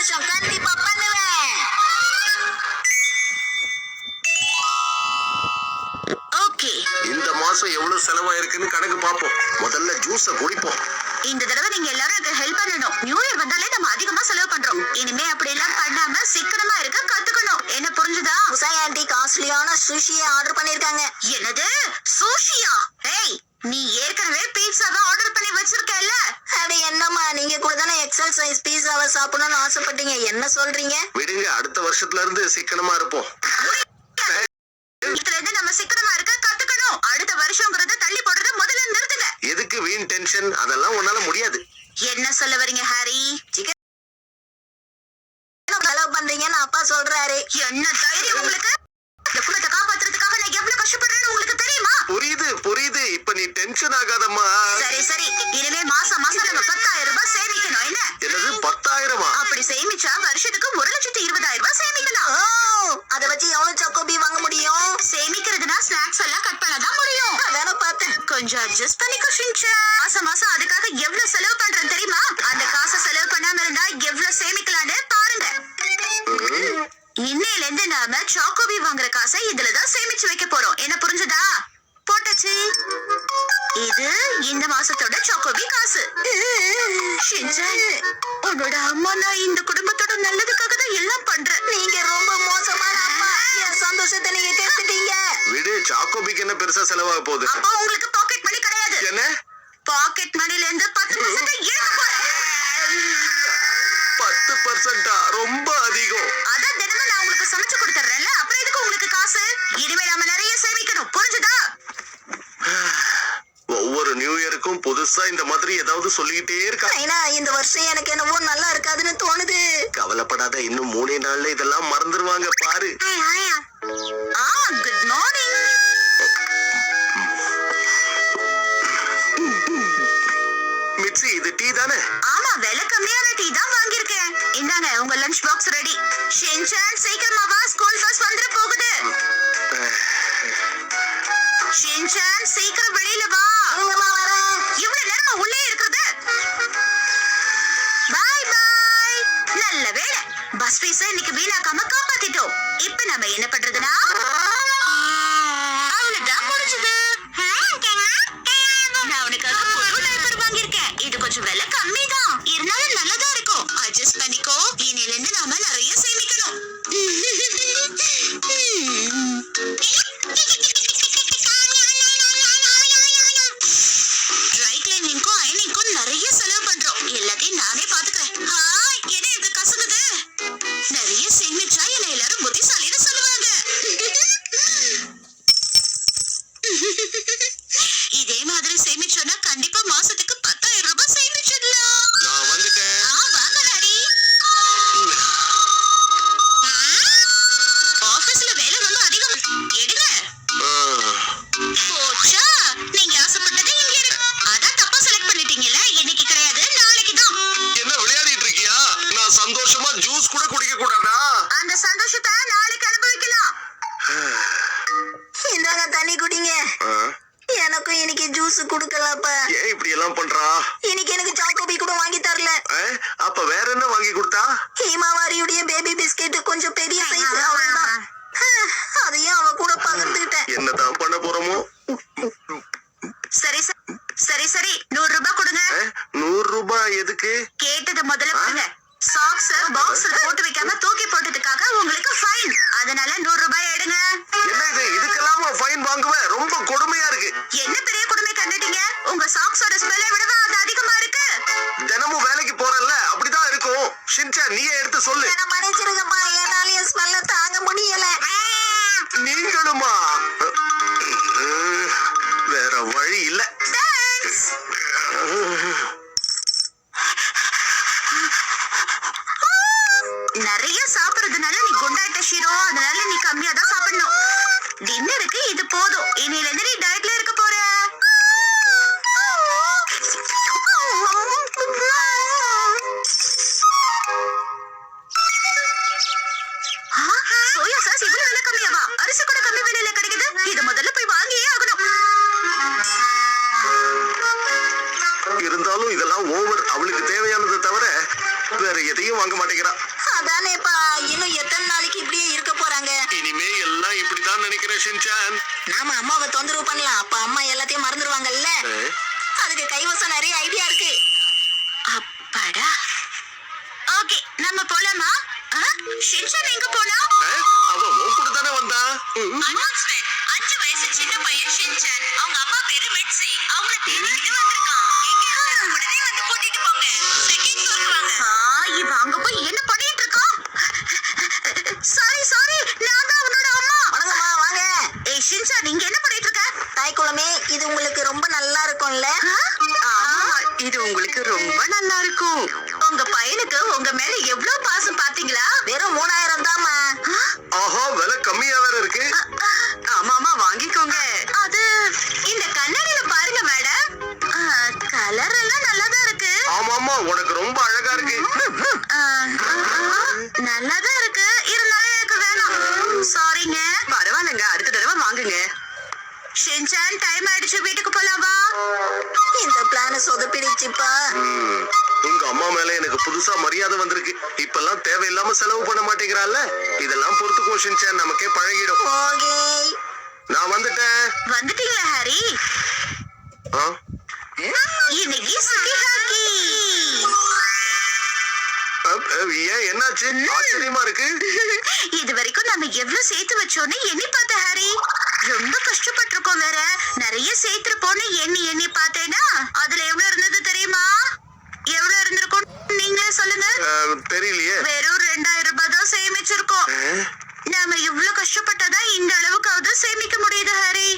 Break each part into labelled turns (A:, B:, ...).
A: வருஷம் கண்டிப்பா பண்ணுவேன். ஓகே,
B: இந்த மாசம் எவ்வளவு செலவாயிருக்குன்னு கணக்கு பாப்போம். முதல்ல ஜூஸ குடிப்போம்.
A: இந்த தடவை நீங்க எல்லாரும் எனக்கு ஹெல்ப் பண்ணணும். நியூ இயர் வந்தாலே நம்ம அதிகமா செலவு பண்றோம். இனிமே அப்படி எல்லாம் பண்ணாம சிக்கனமா இருக்க கத்துக்கணும். என்ன புரிஞ்சுதா? உசாய் ஆண்டி காஸ்ட்லியான சுஷியை ஆர்டர் பண்ணிருக்காங்க. என்னது, சுஷியா? ஏய், நீ ஏற்கனவே பீட்சாவை ஆர்டர் பண்ணி வச்சிருக்கல. அடி என்னம்மா, நீங்க கூட தானே எக்ஸல் சைஸ் பீட்சாவை சாப்பிடணும்னு ஆசைப்பட்டீங்க. என்ன சொல்றீங்க?
B: விடுங்க, அடுத்த வருஷத்துல இருந்து சிக்கனமா இருப்போம்.
A: இதுல இருந்து நம்ம சிக்கனமா இருக்க கத்துக்கணும். அடுத்த வருஷம்ங்கறத தள்ளி போடுறத முதல்ல நிறுத்துங்க.
B: எதுக்கு வீண் டென்ஷன்? அதெல்லாம் உன்னால முடியாது.
A: என்ன சொல்ல வரீங்க ஹாரி? செலவு பண்றீங்கன்னு அப்பா சொல்றாரு. என்ன தைரியம் உங்களுக்கு? இந்த குலத்தை காப்பாத்துறதுக்காக நான் எவ்வளவு கஷ்டப்படுறேன்னு உங்களுக்கு தெரியுமா?
B: புரியுது புரியுது. இப்ப நீ டென்ஷன் ஆகாதம்மா.
A: சரி சரி, இனிமே மாசம் மாசம் நம்ம 10,000 ரூபாய் சேமிக்கணும். என்ன?
B: என்னது 10,000?
A: அப்படி சேமிச்சா வருஷத்துக்கு 1,20,000 ரூபாய் சேமிக்கலாம். அத வச்சு எவ்வளவு சாக்கோபி வாங்க முடியும்? சேமிக்கிறதுனா ஸ்நாக்ஸ் எல்லாம் கட் பண்ணதான் முடியும். அதான பார்த்தேன். கொஞ்சம் அட்ஜஸ்ட் பண்ணிக்கோ ஷின்சான். மாசம் மாசம் அதுக்காக எவ்வளவு செலவு பண்றேன் தெரியுமா? அந்த காசை செலவு பண்ணாம இருந்தா எவ்வளவு சேமிக்கலான்னு பாருங்க. இன்னையில இருந்து நாம சாக்கோபி வாங்குற காசை இதுலதான் சேமிச்சு வைக்க போறோம். என்ன புரிஞ்சுதா? போட்டாச்சு. இது இந்த மாசத்தோட சாக்கோபி காசு. ஷின்சான், உன்னோட அம்மா நான் இந்த குடும்பத்தோட நல்லதுக்காக தான் எல்லாம் பண்றேன். நீங்க ரொம்ப மோசமான அம்மா. என் சந்தோஷத்தை நீங்க கெடுத்துட்டீங்க.
B: விடு, சாக்கோபிக்கு என்ன பெருசா செலவாக போகுது?
A: அப்போ உங்களுக்கு பாக்கெட் மணி கிடையாது.
B: என்ன?
A: பாக்கெட் மணில இருந்து 10% இழக்க போறேன்.
B: 10%? ரொம்ப அதிகம்.
A: அதான் தினமும் நான் உங்களுக்கு சமைச்சு கொடுத்துறேன்ல, அப்புறம் எதுக்கு உங்களுக்கு காசு? இனிமே நாம நிறைய சேமிக்கணும். புரிஞ்சுதா?
B: ஒவ்வொரு நியூ இயருக்கும் புதுசா இந்த மாதிரி ஏதாவது சொல்லிக்கிட்டே இருக்கா.
A: இந்த வருஷம் எனக்கு என்னவோ நல்லா இருக்காதுன்னு தோணுது.
B: கவலைப்படாத, இன்னும் 3 நாள்ல இதெல்லாம் மறந்துடுவாங்க பாரு.
A: Good morning.
B: மிட்சி, இது டீ தானே?
A: ஆமா, விலை கம்மியான டீ தான் வாங்கியிருக்கேன். இந்தாங்க உங்க லஞ்ச் பாக்ஸ் ரெடி. ஷின்சான் சீக்கிரமா வா, ஸ்கூல் பஸ் வந்துட போகுது. ஷின்சான் சீக்கிரம் வெளியில வா. இவ்வளவு நேரமா உள்ளே இருக்கிறது? பாய் பாய். நல்ல வேளை, பஸ் ஃபீஸ் இன்னைக்கு வீணாக்காம காப்பாத்திட்டோம். இப்ப நம்ம என்ன பண்றதுன்னா, அவ்வளவுதான் முடிஞ்சது. நான் உனக்காக புது டைப்பர் வாங்கியிருக்கேன். இது கொஞ்சம் விலை கம்மி தான், இருந்தாலும் நல்லதா இருக்கும். அட்ஜஸ்ட் பண்ணிக்கோ. இன்னையில இருந்து நாம நிறைய சேமிக்கணும். ட்ரை கிளீனிங்க்கும் அயனிங்க்கும் நிறைய செலவு பண்றோம். எல்லாத்தையும் நானே பாத்துக்கிறேன். ஹாய், என்ன இது கசங்குது? நிறைய சேமிச்சா என்ன எல்லாரும் புத்திசாலின்னு சொல்லுவாங்க. இதே மாதிரி சேமிச்சோன்னா கண்டிப்பா மாசத்துக்கு 10,000 ரூபாய் சேமிச்சிடலாம்.
B: நான் வந்துட்டேன்.
A: வாங்க டாடி. ஆபீஸ்ல வேலை ரொம்ப அதிகம். எடுங்க. போச்சா, நீங்க ஆசைப்பட்டது இங்க இருக்கு. அதான் தப்பா செலக்ட் பண்ணிட்டீங்கல்ல. இன்னைக்கு கிடையாது, நாளைக்கு தான்.
B: என்ன விளையாடிட்டு இருக்கியா? நான் சந்தோஷமா ஜூஸ் கூட குடிக்க கூடாதா?
A: அந்த சந்தோஷத்தை நாளைக்கு அனுபவிக்கலாம். இந்தாங்க தண்ணி குடிங்க. எனக்கும் இன்னைக்கு ஜூஸ் குடுக்கலப்ப.
B: ஏன் இப்படி எல்லாம் பண்றா?
A: இன்னைக்கு எனக்கு சாக்கோபி கூட வாங்கி தரல.
B: அப்ப வேற என்ன வாங்கி கொடுத்தா?
A: ஹீமாவாரியுடைய பேபி பிஸ்கெட் கொஞ்சம் பெரிய சைஸ், அவ்வளவுதான். அதையும் அவ கூட பகிர்ந்துகிட்டேன்.
B: என்னதான் பண்ண போறோமோ?
A: சரி சரி சரி, 100 ரூபாய் கொடுங்க.
B: 100 ரூபாய் எதுக்கு?
A: கேட்டது முதல்ல கொடுங்க. சாக்ஸ் பாக்ஸ்ல போட்டு வைக்காம தூக்கி போட்டதுக்காக உங்களுக்கு ஃபைன். அதனால 100 ரூபாய் எடுங்க.
B: என்ன இது? இதுக்கெல்லாமா ஃபைன் வாங்குவேன்? ரொம்ப கொடுமையா இருக்கு.
A: என்ன பெரிய கொடுமை கண்டுட்டீங்க? உங்க சாக்ஸோட ஸ்மெல்லை விடவா அது அதிகமா இருக்கு?
B: தினமும் வேலைக்கு போறல்ல, அப்படிதான் இருக்கும். ஷின்சான், நீயே எடுத்து சொல்லு.
A: என்ன மன்னிச்சிருங்கப்பா, என்னாலயே ஸ்மெல்ல தாங்க முடியல.
B: நீங்களுமா? வேற வழி இல்ல.
A: நிறைய சாப்பிடுறதுனால நீ குண்டாயிட்ட ஷீரோ. அதனால நீ கம்மியா தான் சாப்பிடணும். டின்னருக்கு இது போதும். இன்னையில இருந்து நீ டயட்ல இருக்க போற. சோயா சாஸ் இவ்வளவு விலை கம்மியாவா? அரிசி கூட கம்மி விலையில கிடைக்குது. இத முதல்ல போய் வாங்கியே ஆகணும்.
B: இருந்தாலும் இதெல்லாம் ஓவர். அவளுக்கு தேவையானதை தவிர வேற எதையும் வாங்க மாட்டேங்கிறா.
A: அதானேப்பா, இன்னும் எத்தனை நாளைக்கு இப்படியே இருக்க போறாங்க?
B: இனிமே எல்லாம் இப்படிதான் நினைக்கிறேன் ஷின்சான்.
A: நாம அம்மாவை தொந்தரவு பண்ணலாம், அப்ப அம்மா எல்லாத்தையும் மறந்துடுவாங்கல்ல. அதுக்கு கைவசம் நிறைய ஐடியா இருக்கு. அப்பாடா. ஓகே, நம்ம போலாமா? ஷின்சான் எங்க போனா?
B: அவன் உன் கூட தானே வந்தா.
A: அனௌன்ஸ்மென்ட். 5 வயசு சின்ன பையன் ஷின்சான். அவங்க அம்மா பேரு மிட்சி. அவங்கள தேடிட்டு வந்திருக்கான். எங்க உடனே வந்து கூட்டிட்டு போங்க. செகண்ட் ஃப்ளோர் வாங்க. இவன் அங்க போய் என்ன பண்ணிட்டு இருக்கான்? சாரி, நான் தான் அவனோட அம்மா. வணக்கம்மா, வாங்க. ஏய் ஷின்சான், நீங்க என்ன பண்ணிட்டு இருக்க? தாய் குலமே, இது உங்களுக்கு ரொம்ப நல்லா இருக்கும்ல? ஆமா, இது உங்களுக்கு ரொம்ப நல்லா இருக்கும். உங்க பையனுக்கு உங்க மேல எவ்வளவு பாசம் பாத்தீங்களா? வெறும் 3000 தான்மா.
B: ஆஹா, விலை கம்மியா வேற இருக்கு.
A: ஆமாமா, வாங்கிக்கோங்க. அது இந்த கண்ணாடியில பாருங்க மேடம். கலர் எல்லாம் நல்லாதான் இருக்கு.
B: ஆமாமா, உனக்கு ரொம்ப அழகா இருக்கு.
A: நல்லாதான் இருக்கு, இருந்தாலும் எனக்கு வேணாம். சாரிங்க. பரவாயில்லைங்க, அடுத்த தடவை வாங்குங்க. ஷின்சான், டைம் ஆயிடுச்சு, வீட்டுக்கு போலாமா? இந்த பிளான சொதப்பிடுச்சுப்பா.
B: உங்க அம்மா மேல எனக்கு புதுசா மரியாதை வந்திருக்கு. இப்பெல்லாம் தேவையில்லாம செலவு பண்ண மாட்டேங்கிறாள்ல. இதெல்லாம் பொறுத்துக்கோ ஷின்சான், நமக்கே பழகிடும்.
A: ஓகே.
B: நான் வந்துட்டேன்.
A: வந்துட்டீங்களா ஹாரி?
B: ஆ?
A: இன்னைக்கு சிட்டி ஹாக்கி.
B: ஏன், என்னாச்சு? ஆச்சரியமா இருக்கு.
A: இது வரைக்கும் நம்ம எவ்வளவு சேர்த்து வச்சோன்னு எண்ணி பார்த்த ஹாரி. ரொம்ப கஷ்டப்பட்டிருக்கோம் வேற. நிறைய சேர்த்திருப்போன்னு எண்ணி பார்த்தேன்னா அதுல எவ்வளவு இருந்தது தெரியுமா? எவ்வளவு இருந்திருக்கும் நீங்களே சொல்லுங்க.
B: தெரியலையே.
A: வெறும் 2000 ரூபாய் தான் சேமிச்சிருக்கோம். நாம இவ்வளவு கஷ்டப்பட்டாதான் இந்த அளவுக்காவது சேமிக்க முடியுது ஹாரி.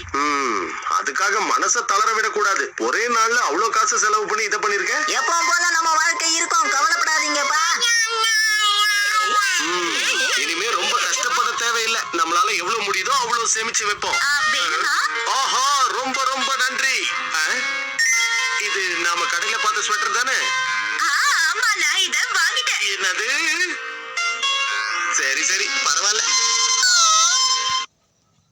B: அதுக்காக மனச தளர விடக்கூடாது. ஒரே நாள்ல அவ்வளவு காசு செலவு பண்ணி இதை பண்ணிருக்கேன்.
A: எப்பவும் போல நம்ம வாழ்க்கை இருக்கும், கவலைப்படாதீங்கப்பா.
B: இனிமே ரொம்ப கஷ்டப்பட தேவையில்லை. நம்மளால எவ்வளவு முடியுதோ அவ்வளவு சேமிச்சு வைப்போம்.
A: வேணுமா?
B: ஆஹா, ரொம்ப ரொம்ப நன்றி. இது நாம கடையில பார்த்த ஸ்வெட்டர் தானே?
A: ஆமா, நான் இத வாங்கிட்டேன்.
B: என்னது? சரி பரவாயில்ல.